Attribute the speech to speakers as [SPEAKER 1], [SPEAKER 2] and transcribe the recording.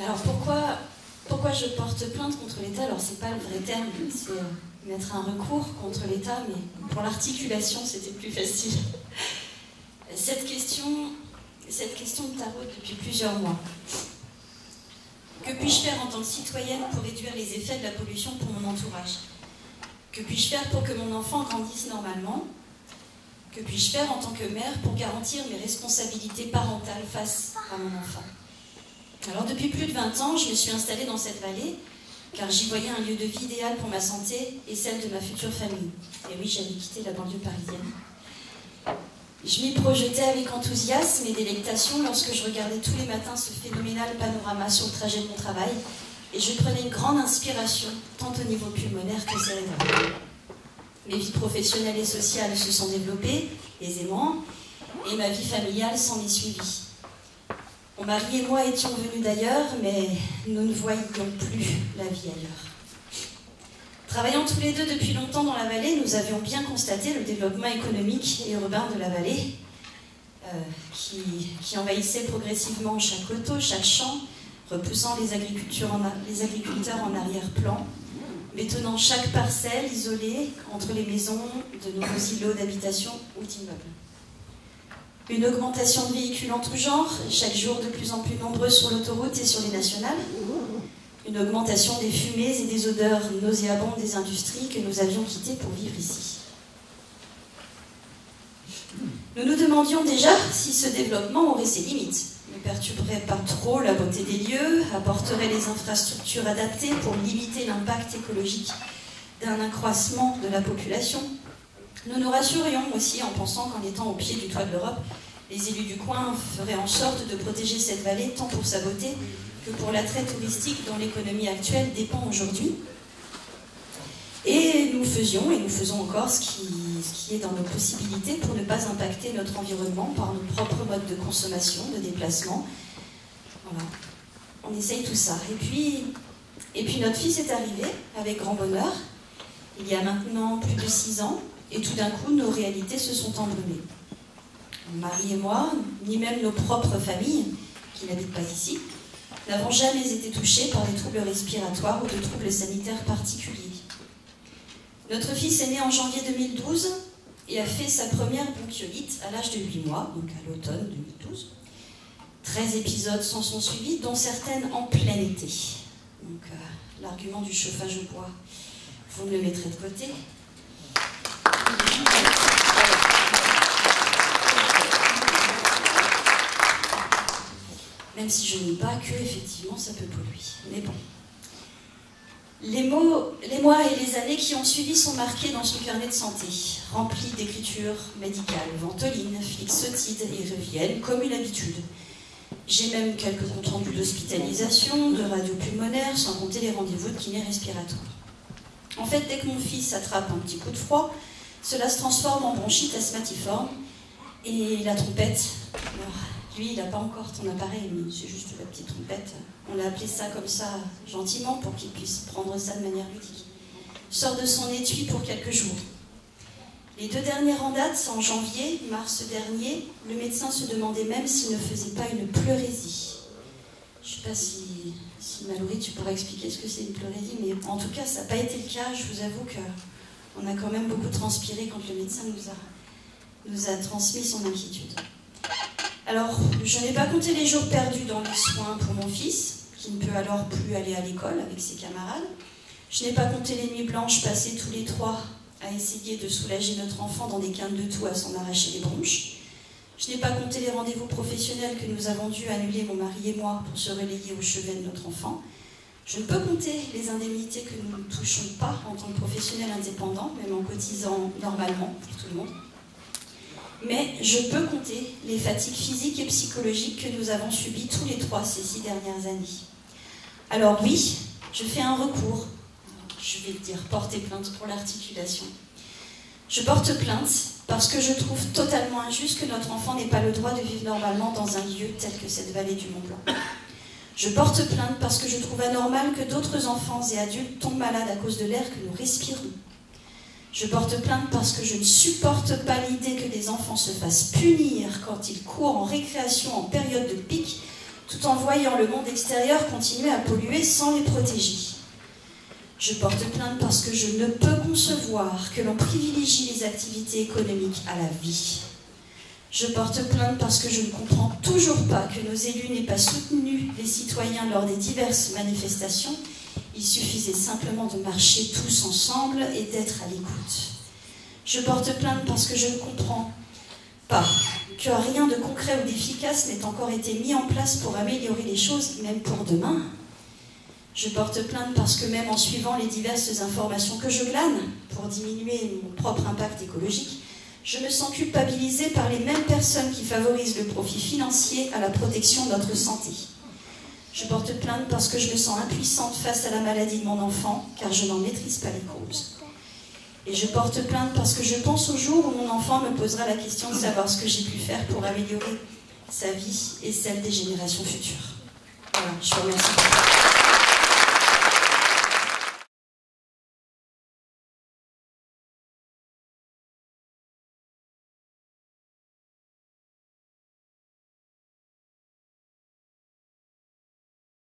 [SPEAKER 1] Alors pourquoi je porte plainte contre l'État? Alors c'est pas le vrai terme, c'est mettre un recours contre l'État, mais pour l'articulation c'était plus facile. Cette question me taraude depuis plusieurs mois. Que puis-je faire en tant que citoyenne pour réduire les effets de la pollution pour mon entourage? Que puis-je faire pour que mon enfant grandisse normalement? Que puis-je faire en tant que mère pour garantir mes responsabilités parentales face à mon enfant? Alors depuis plus de 20 ans, je me suis installée dans cette vallée car j'y voyais un lieu de vie idéal pour ma santé et celle de ma future famille. Et oui, j'avais quitté la banlieue parisienne. Je m'y projetais avec enthousiasme et délectation lorsque je regardais tous les matins ce phénoménal panorama sur le trajet de mon travail et je prenais une grande inspiration, tant au niveau pulmonaire que cérébral. Mes vies professionnelles et sociales se sont développées aisément et ma vie familiale s'en est suivie. Mon mari et moi étions venus d'ailleurs, mais nous ne voyions plus la vie ailleurs. Travaillant tous les deux depuis longtemps dans la vallée, nous avions bien constaté le développement économique et urbain de la vallée qui envahissait progressivement chaque coteau, chaque champ, repoussant les agriculteurs en arrière-plan, bétonnant chaque parcelle isolée entre les maisons de nouveaux îlots d'habitation ou d'immeubles. Une augmentation de véhicules en tout genre, chaque jour de plus en plus nombreux sur l'autoroute et sur les nationales. Une augmentation des fumées et des odeurs nauséabondes des industries que nous avions quittées pour vivre ici. Nous nous demandions déjà si ce développement aurait ses limites, ne perturberait pas trop la beauté des lieux, apporterait les infrastructures adaptées pour limiter l'impact écologique d'un accroissement de la population. Nous nous rassurions aussi en pensant qu'en étant au pied du toit de l'Europe, les élus du coin feraient en sorte de protéger cette vallée tant pour sa beauté que pour l'attrait touristique dont l'économie actuelle dépend aujourd'hui. Et nous faisions et nous faisons encore ce qui est dans nos possibilités pour ne pas impacter notre environnement par nos propres modes de consommation, de déplacement. Voilà. On essaye tout ça. Et puis notre fils est arrivé avec grand bonheur, il y a maintenant plus de 6 ans, et tout d'un coup, nos réalités se sont embrumées. Mon mari et moi, ni même nos propres familles, qui n'habitent pas ici, n'avons jamais été touchés par des troubles respiratoires ou de troubles sanitaires particuliers. Notre fils est né en janvier 2012 et a fait sa première bronchiolite à l'âge de 8 mois, donc à l'automne 2012. 13 épisodes s'en sont suivis, dont certaines en plein été. Donc l'argument du chauffage au bois, vous me le mettrez de côté. Même si je ne nie pas que, effectivement, ça peut polluer. Mais bon. Les mois et les années qui ont suivi sont marqués dans son carnet de santé, rempli d'écritures médicales, Ventoline, Flixotide et reviennent comme une habitude. J'ai même quelques comptes rendus d'hospitalisation, de radio pulmonaire, sans compter les rendez-vous de kiné respiratoire. En fait, dès que mon fils attrape un petit coup de froid, cela se transforme en bronchite asthmatiforme et la trompette. Alors, lui, il n'a pas encore ton appareil, mais c'est juste la petite trompette. On a appelé ça comme ça, gentiment, pour qu'il puisse prendre ça de manière ludique. Sort de son étui pour quelques jours. Les 2 dernières en date, en janvier, mars dernier, le médecin se demandait même s'il ne faisait pas une pleurésie. Je ne sais pas si Mallory, tu pourras expliquer ce que c'est une pleurésie, mais en tout cas, ça n'a pas été le cas. Je vous avoue qu'on a quand même beaucoup transpiré quand le médecin nous a transmis son inquiétude. Alors, je n'ai pas compté les jours perdus dans les soins pour mon fils, qui ne peut alors plus aller à l'école avec ses camarades. Je n'ai pas compté les nuits blanches passées tous les 3 à essayer de soulager notre enfant dans des quintes de toux à s'en arracher les bronches. Je n'ai pas compté les rendez-vous professionnels que nous avons dû annuler, mon mari et moi, pour se relayer au chevet de notre enfant. Je ne peux compter les indemnités que nous ne touchons pas en tant que professionnels indépendants, même en cotisant normalement pour tout le monde. Mais je peux compter les fatigues physiques et psychologiques que nous avons subies tous les 3 ces 6 dernières années. Alors oui, je fais un recours. Je vais dire porter plainte pour l'articulation. Je porte plainte parce que je trouve totalement injuste que notre enfant n'ait pas le droit de vivre normalement dans un lieu tel que cette vallée du Mont-Blanc. Je porte plainte parce que je trouve anormal que d'autres enfants et adultes tombent malades à cause de l'air que nous respirons. Je porte plainte parce que je ne supporte pas l'idée que des enfants se fassent punir quand ils courent en récréation en période de pic, tout en voyant le monde extérieur continuer à polluer sans les protéger. Je porte plainte parce que je ne peux concevoir que l'on privilégie les activités économiques à la vie. Je porte plainte parce que je ne comprends toujours pas que nos élus n'aient pas soutenu les citoyens lors des diverses manifestations. Il suffisait simplement de marcher tous ensemble et d'être à l'écoute. Je porte plainte parce que je ne comprends pas que rien de concret ou d'efficace n'ait encore été mis en place pour améliorer les choses, même pour demain. Je porte plainte parce que même en suivant les diverses informations que je glane pour diminuer mon propre impact écologique, je me sens culpabilisée par les mêmes personnes qui favorisent le profit financier à la protection de notre santé. Je porte plainte parce que je me sens impuissante face à la maladie de mon enfant, car je n'en maîtrise pas les causes. Et je porte plainte parce que je pense au jour où mon enfant me posera la question de savoir ce que j'ai pu faire pour améliorer sa vie et celle des générations futures. Voilà, je vous remercie.